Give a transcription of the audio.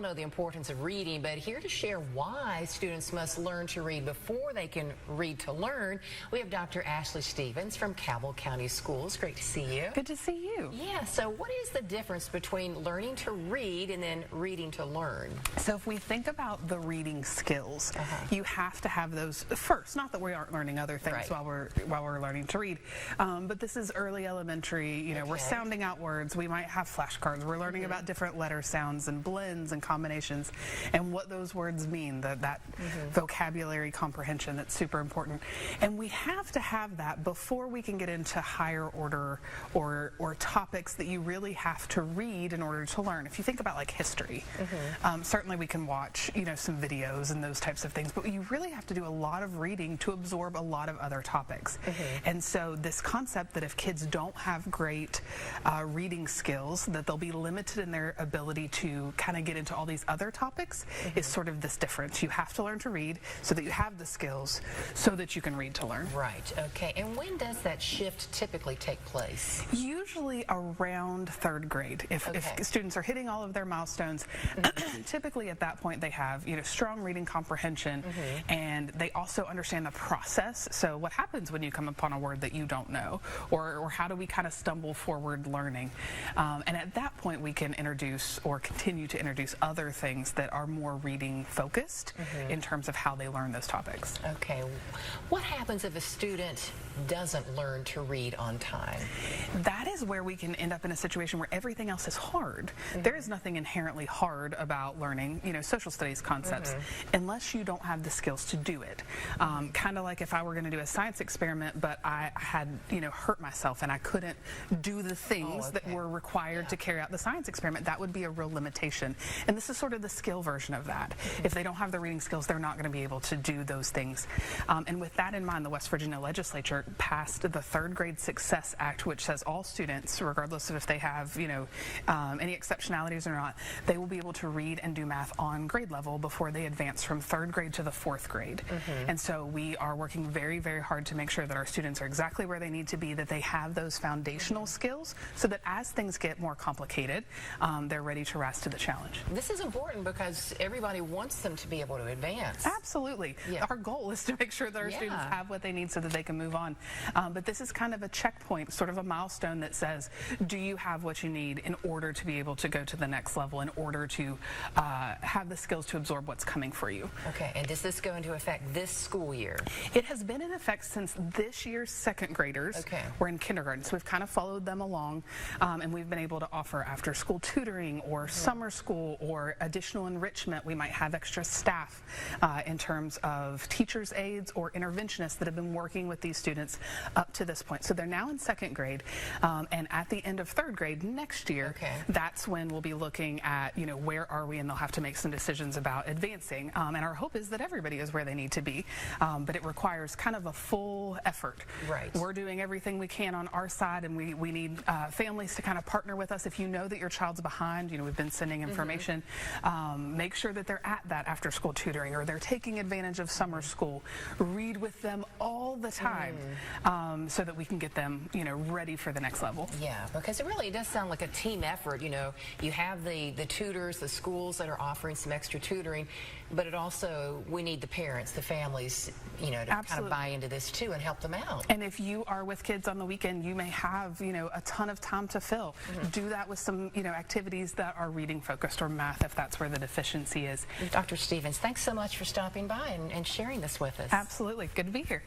all know the importance of reading, but here to share why students must learn to read before they can read to learn, we have Dr. Ashley Stevens from Cabell County Schools. Great to see you. Good to see you. Yeah, so what is the difference between learning to read and then reading to learn? So if we think about the reading skills, you have to have those first. Not that we aren't learning other things while we're learning to read, but this is early elementary. You know, we're sounding out words. We might have flashcards. We're learning about different letter sounds and blends and combinations, and what those words mean. That vocabulary comprehension, that's super important. And we have to have that before we can get into higher order or topics that you really have to read in order to learn. If you think about like history, certainly we can watch, you know, some videos and those types of things, but you really have to do a lot of reading to absorb a lot of other topics. And so this concept that if kids don't have great reading skills, that they'll be limited in their ability to kind of get into all these other topics is sort of this difference. You have to learn to read so that you have the skills so that you can read to learn. Right, okay. And when does that shift typically take place? Usually around third grade. If students are hitting all of their milestones, typically at that point they have, you know, strong reading comprehension, and they also understand the process. So what happens when you come upon a word that you don't know, or how do we kind of stumble forward learning? And at that point we can introduce or continue to introduce other things that are more reading focused in terms of how they learn those topics. Okay. What happens if a student doesn't learn to read on time? That is where we can end up in a situation where everything else is hard. There is nothing inherently hard about learning, you know, social studies concepts unless you don't have the skills to do it. Kind of like if I were going to do a science experiment, but I had, you know, hurt myself and I couldn't do the things that were required to carry out the science experiment, that would be a real limitation. And this is sort of the skill version of that. If they don't have the reading skills, they're not going to be able to do those things. And with that in mind, the West Virginia legislature passed the Third Grade Success Act, which says all students, regardless of if they have, you know, any exceptionalities or not, they will be able to read and do math on grade level before they advance from third grade to the fourth grade. And so we are working very, very hard to make sure that our students are exactly where they need to be, that they have those foundational skills so that as things get more complicated, they're ready to rise to the challenge. This is important because everybody wants them to be able to advance. Absolutely. Our goal is to make sure that our students have what they need so that they can move on. But this is kind of a checkpoint, sort of a milestone that says, do you have what you need in order to be able to go to the next level, in order to have the skills to absorb what's coming for you. Okay, and does this go into effect this school year? It has been in effect since this year's second graders were in kindergarten. So we've kind of followed them along, and we've been able to offer after school tutoring or summer school or additional enrichment. We might have extra staff in terms of teachers' aides or interventionists that have been working with these students up to this point. So they're now in second grade, and at the end of third grade next year, that's when we'll be looking at, you know, where are we, and they'll have to make some decisions about advancing. And our hope is that everybody is where they need to be, but it requires kind of a full effort. We're doing everything we can on our side, and we need families to kind of partner with us. If you know that your child's behind, you know, we've been sending information. Make sure that they're at that after school tutoring, or they're taking advantage of summer school. Read with them all the time, so that we can get them, you know, ready for the next level. Yeah, because it really does sound like a team effort. You know, you have the tutors, the schools that are offering some extra tutoring, but it also, we need the parents, the families, you know, to kind of buy into this too and help them out. And if you are with kids on the weekend, you may have, you know, a ton of time to fill. Do that with some, you know, activities that are reading focused or math if that's where the deficiency is. Dr. Stevens, thanks so much for stopping by and sharing this with us. Absolutely. Good to be here.